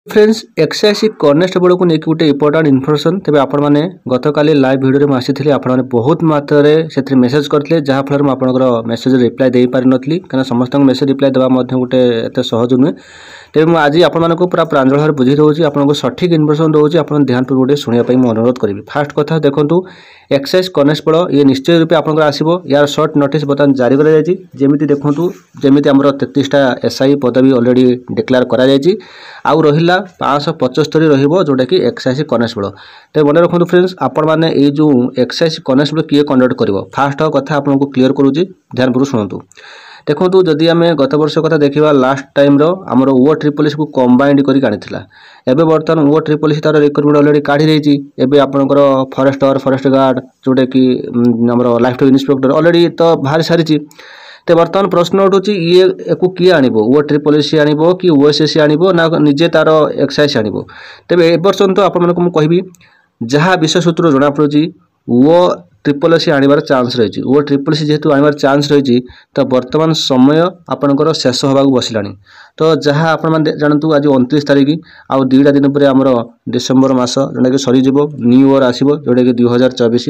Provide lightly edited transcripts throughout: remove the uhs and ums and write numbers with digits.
Friends एक्सआईसी constable को लेकिन गोटे इंपोर्टाट इनफर्मेशन तेज आपण मैंने गतकाली लाइव भिडियो में आसी आपण मैंने बहुत मात्रा से मेसेज करते जहाँफल में आपंकर मेसेज रिप्लाई दे पारि नी कहीं समस्त मेसेज रिप्लाई देवा गोटे एत सहज नुहे तेज मुझे आज आपको पूरा प्रांजल भाव बुझे दूसरी आपको सठिक इनफर्मेशन दूसरी आप ध्यान पूर्वक शुणापी मुझे अनुरोध करी। फास्ट कथा देखूँ एक्साइज कनेस्टेबल ये निश्चय रूपे आपंकर आसो यार सर्ट नोटिस बर्तमान जारी करमी देखूँ जमी आम 33टा एसआई पदवी अलरेडी डिक्लेयर कर आउ रहा 575 रोटा कि एक्साइज कनेस्टेबल। तो मन रखु फ्रेंड्स आपण मैंने जो एक्साइज कनेस्टेबल किए कंडक्ट कर फास्ट कथा आपको क्लीयर करुँच ध्यान पूर्वक शुणु। देखो जदि आम गत वर्ष कथा देखा लास्ट टाइम आमर ओ ट्रिपल को कंबाइंड कर बर्तमान ओ ट्रिपल तार रिक्रुटमेंट अलरेडी काढ़ी एवं आपंकर फरेस्टर फरेस्ट गार्ड जोटा कि लाइफ टाइम इन्स्पेक्टर अलरेडी तो बाहरी सारी। तो बर्तमान प्रश्न उठू ये को किए आनब ओ ट्रिपल सी आनब कि ओएसएससी आनब ना निजे तार एक्साइज आनब। तेज ए पर्यटन तो आप कहि जहाँ विषय सूत्र जना पड़ी ओ ट्रिपल सी आनबार चान्स रही ओ ट्रिपल सी जेहेतु आनबार चान्स रही तो बर्तमान समय आपंकर शेष होगा बसला। तो जहाँ आप जानतु आज 29 तारीख आउ 2टा दिन पर आमर डिसेम्बर मास जोटा कि सरीज न्यू इयर आसो जोटा कि 2024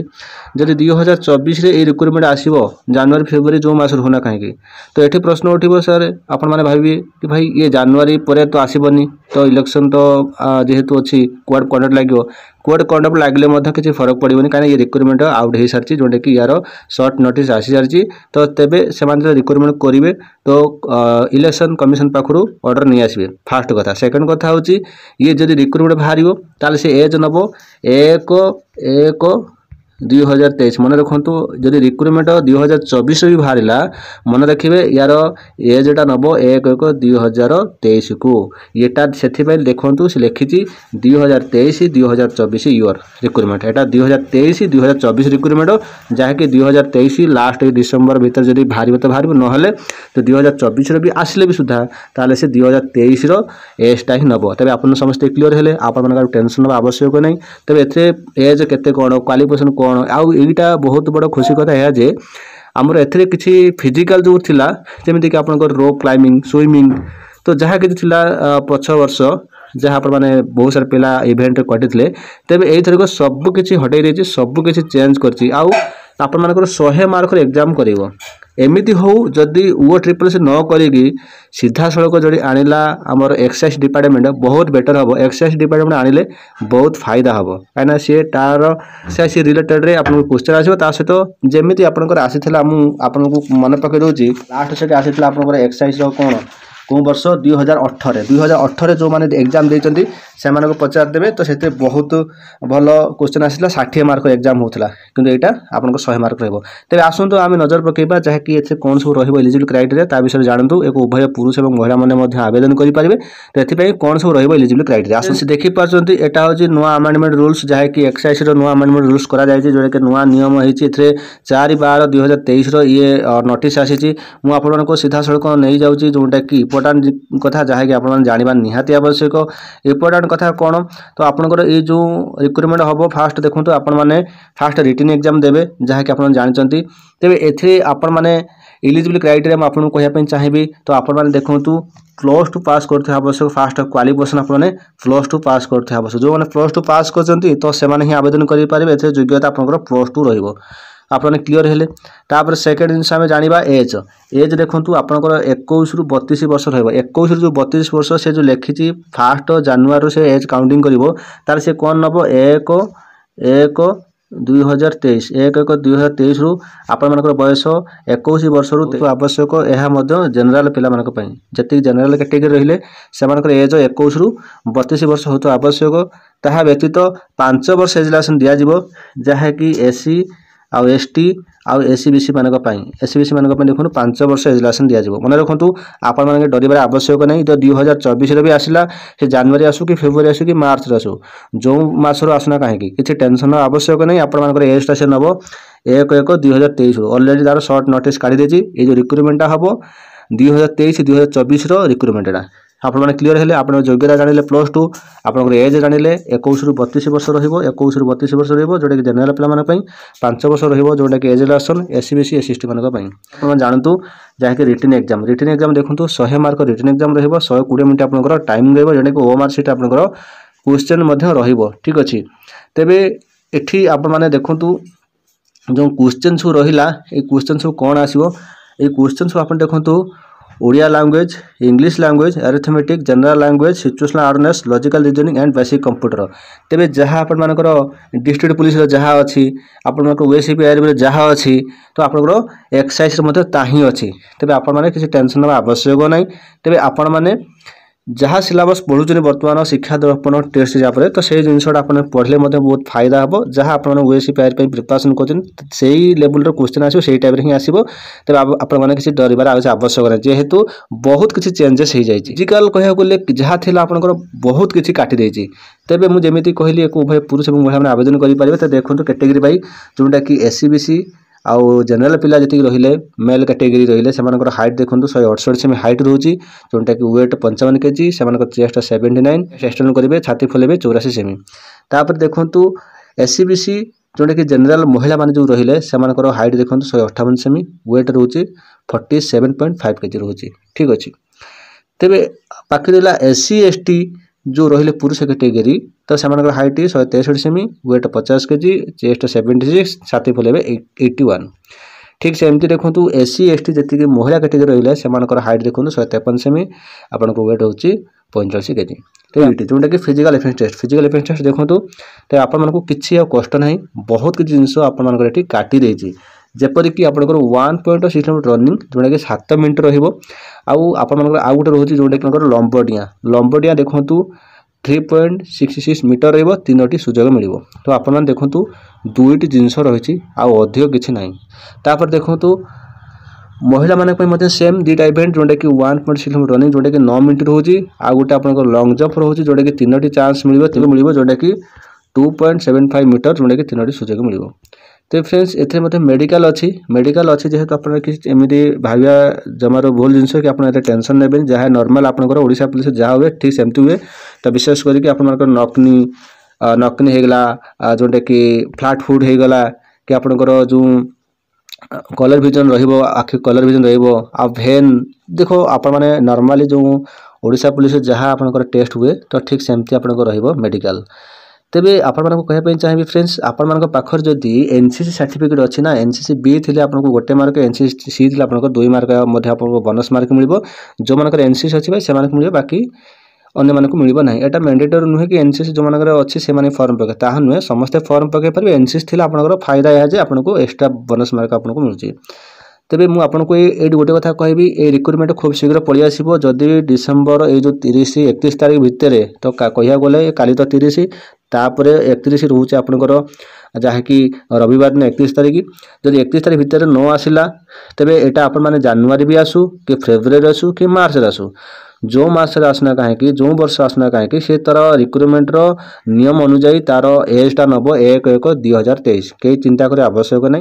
जदि 2024 रिक्रुटमेंट आसो जनवरी फेब्रुआरी जो मास होना कहीं तो ये प्रश्न उठो सर आपण मैंने भावी कि भाई ये जनवरी पर तो आसबनी तो इलेक्शन तो जेहेतु अच्छी कोड कंडक्ट लगे कोड कंडक्ट लगे किसी फरक पड़ोनी कहीं ये रिक्रुटमेंट आउट हो सारी जोटा कि यार सर्ट नोटिस आसी सारी। तो तेबे से रिक्रुटमेंट करेंगे तो इलेक्शन कमिशन पाखु ऑर्डर नहीं आसबे फास्ट कथा। सेकंड कथा हूँ ये जब रिक्रुटमेंट बाहर ताले से एज नब 1/1/2023 मन रखु जदि रिक्रुटमेंट 2024 भी बाहर मन रखिए यार एजटा नब 1/1/2023 को येटा से देखु से लिखी 2023-2024 ईयर रिक्रुटमेंट एटा 2023-2024 रिक्रुटमेंट जहाँकि 2023 लास्ट डिसेम्बर भीतर जब बाहर तो बाहर ना तो 2024 भी आसिले भी सुधा ताले से 2023 एजटा ही नब। तेज आप समस्ते क्लीयर हेले आप टेंशन ना आवश्यक नहीं। तेज एज केते कौन क्वालिफिकेशन कौन आउ एटा बहुत बड़ खुशी कथा है जे आमर एथिरे किछि फिजिकल जो थिला जेमिति कि आपनकर रोप क्लाइंबिंग स्विमिंग तो जहाँ कि पछ वर्ष जहाँ पर माने बहुत सारे पिला इवेंट कटिले तेबे एथरक सब किछि हटै रही सब किछि चेंज करछि आउ आपण मानकर 100 मार्क एग्जाम करिवो एमिति हो जदि वो ट्रिपल सी न करी सीधा सड़क जदि आनिला आमर एक्साइज डिपार्टमेंट बहुत बेटर हम एक्साइज डिपार्टमेंट आनिले बहुत फायदा हम कहीं सी तार से रिलेटेड रे आपन क्वेश्चन आसो ता सहित जमी आपंकर आसीला आपको मन पकई दूसरी लास्ट से आसीला आपंकर एक्साइज कौन कौ वर्ष 2018 जो मैंने एग्जाम देते से पचारदेवे तो से बहुत भल क्वेश्चन आसला 60 मार्क एग्जाम होता कि यहाँ आपको 100 मार्क रही। तेज आसतु आम नजर पकेबा जहाँकि ये कौन सब रजिबल क्राइटेरिया ता विषय जानतु एक उभय पुरुष और महिला मैंने आवेदन करेंगे तो ये कौन सब रजिबल क्राइटेरिया आस देखिपार्टी यहाँ हूँ नुआ आमेंडमेंट रूल्स जहाँकि एक्साइज नुआ आमेंडमेंट रूल्स कराई जोटा कि नुआ नियम होती 4/12/2023 ये नोटिस आसी मुझे सीधा सड़क नहीं जाऊँगी जोटा कि इम्पोर्टाट कथा जहाँकि आप जानवा निहाती आवश्यक। इम्पोर्टाट कथा कौन तो आपंकर ये जो रिक्रुटमेंट हम फास्ट देखो आपण मैंने फास्ट रिटन एग्जाम देवे जहाँकि आप जानते तेज ए आपण मैंने इलिजिबल क्राइटेरिया आपको कहवाई चाहिए तो आपण मैंने देखूँ +2 पास करते आवश्यक फास्ट क्वालिफिकेशन आपने +2 पास करते आवश्यक जो मैंने +2 पास कर तो से आवेदन करेंगे योग्यता आपंकर +2 रही आपने क्लीयर हेले। तापर सेकेंड जिन आम जाना एज एज देखूँ आपंकर 21 ରୁ 32 वर्ष रही 21 ରୁ 32 वर्ष से जो लिखी फास्ट जनवरी से एज काउंटिंग कर सी कौन नब 1/1/2023 1/1/2023 रू आपण बयस 21 वर्ष रू आवश्यक यह जेनेल पे जी जेनेल कैटेगरी रही से एज 21 ରୁ 32 वर्ष हो आवश्यक। ता व्यतीत 5 वर्ष एज रिलैक्सेशन दिज्व जहाँकि एससी आउ एसटी आउ एससीबीसी मान एससीबीसी मान देखो 5 वर्ष एज रिलैक्सेशन दिज्व। मन रखु आपण मैंने डरबार आवश्यक नहीं तो 2024 भी आसला से जनवरी आसू कि फेब्रुआरी आसू कि मार्च आसू जो मसर आसना कहीं किसी टेंशन आवश्यक नहीं आपण एजटा से नब 1/1/2023 अलरेडी तार सर्ट नोटिस काढ़ी ये जो रिक्रुटमेंटा हम 2023-2024 रिक्रुटमेंटा आपने क्लीयर हेले आप योग्यता जानिले +2 आपन एज जानिले 21 रु 32 वर्ष रहिबो 21 रु 32 वर्ष रहिबो जोटा कि जनरल पिला माने पई 5 वर्ष रहिबो जोटा कि age relaxation SC BC ST मानक पई आपन जानतु जहा कि रिटन एग्जाम देखंतु 100 मार्क रिटन एग्जाम रहिबो 120 मिनिट आपन टाइम रहइबो जोटा कि ओएमआर सीट आपन क्वेश्चन मध्य रहिबो ठीक अछि तेबे एठी आप माने देखंतु जो क्वेश्चन सब रहिला ए क्वेश्चन सब कोन आसीबो ए क्वेश्चन सब आपन देखंतु Odia language English language arithmetic general language situational awareness logical reasoning and basic computer तेबे जहां आपण मानकर डिस्ट्रिक्ट पुलिस जहां अछि आपण मानकर ओएसीपीआर रे जहां अछि तो आपनकर एक्सरसाइज रे मते ताही अछि तेबे आपण माने किसी टेंशन न आवश्यक नै तेबे आपण माने जहाँ सिलेबस पढ़ुचनी वर्तमान शिक्षा दर्पण टेस्ट हिसाब से तो से जिनसा आपने पढ़ले बहुत फायदा हम जहाँ आप ओएसीपीआर प्रिपरेशन कर लेवल क्वेश्चन आसो से टाइप ही आसो तेज आपने किसी डरबार आवश्यक ना जेहेतु बहुत किसी चेंजेस हो जाए फिजिकल कह गले जहाँ थी आपंकर बहुत किसी काटिदे तेज मुझे कहली एक उभय पुरुष और महिला आवेदन करेंगे तो देखो कैटेगरी वाइज जोटा कि एससी बीसी आउ जनरल पिला जी रहिले मेल कैटेगरी रहिले से हाइट देखो 168 सेमी हाइट रोचे जोटा कि वेट 55 केजी से चेस्ट 79 एक्सटर्नल करेंगे छाती फुलेबे 84 सेमी तापर देखो एससी बीसी जोटा कि जनरल महिला मान जो रहिले से हाइट देखो 158 सेमी वेट रोचे 47.5 केजी रोचे ठीक अच्छे तेरे बाकी रहा एससी एसटी जो रहिले पुरुष कैटेगरी तो से हाइट 163 सेमी वेट 50 केजी चेस्ट 76 छाती फुलेबे 81 ठीक से एमती देखो एससी एसटी जी महिला कैटेगरी रही से हाइट देखो 153 सेमी आपन को वेट होची 45 केजी तो जोटा कि फिजिकल एफिशिएंसी टेस्ट देखो तो आपको किसी कष्ट ना बहुत किसी जिनस आप काटी देती जेपरिक आपंकर 1.6 किलोमीटर रनिंग जोटा कि 7 मिनट रहा आउ गोटे रोचे जोटा कि लंबडिया देखो 3.66 मीटर रही 3टी सुजोग मिल तो आप देखो 2टी जिनस रही अधिक किसी ना तापर देखो महिला मानी सेम 2टा इवेंट जोटा कि 1.6 किलोमीटर रनिंग जोटा कि 9 मिनट रोचे आउ गोटे आप लंग जंप रोचे जोटा कि 3टी चांस मिल जोटा कि 2.75 मीटर जोटा कि 3टी सुजोग मिल तो फ्रेंड्स एथे मते मेडिकल अच्छी जेहेतु आप एमती भाविया जमार भूल जिनस कि आप टेंशन ने जहाँ नॉर्मल आपंकर ओडिशा पुलिस जहाँ हुए ठीक सेमती हुए तो विशेष करके आपंकर नकनी होगला जोटा कि फ्लैट फुट होगला कि आपंकर जो कलर विजन आखि कलर विजन भेन देखो आप नॉर्मली जो ओडिशा पुलिस जहाँ आपंकर टेस्ट हुए तो ठीक सेमती आपंकर मेडिकल तेबे आपण कहवाई चाहिए फ्रेंड्स आपण पाखर जदि एनसीसी सर्टिफिकेट अच्छी ना एनसीसी बी थी आपको गोटे मार्क एनसीसी सी थी आपको 2 मार्क बोनस मार्क मिल जो मानकर एनसीसी अच्छी भाई से मिले बाकी अन्य मानक मिल ना यहाँ मैंडेटरी नुहे कि एनसीसी जो मानकर अच्छी से फॉर्म पके ताहा नुहे समस्ते फॉर्म पके पारे एनसीसी थी आपको फायदा यह आपको एक्स्ट्रा बोनस मार्क आपको मिलूँ तेबे मु आपको ये गोटे कथा कहबी ये रिक्रुटमेंट खूब शीघ्र पलि आसिबो जदि डिसेम्बर ये जो 30-31 तारीख भितर तो कह गले काली तो 30 तापर 31 रोचे आपंकर जहाँकि रविवार दिन 31 तारीख जदि 31 तारीख भितर न आसला तेबे एटा आपण माने जनवरी भी आसू कि फेब्रुआरी आसू कि मार्च आसू जो मास आसना कहीं जो वर्ष आसना कहीं से तार रिक्रुटमेंट नियम अनुजाई तार एजटा नब 1/1/2023 कई चिंता करे आवश्यक नहीं।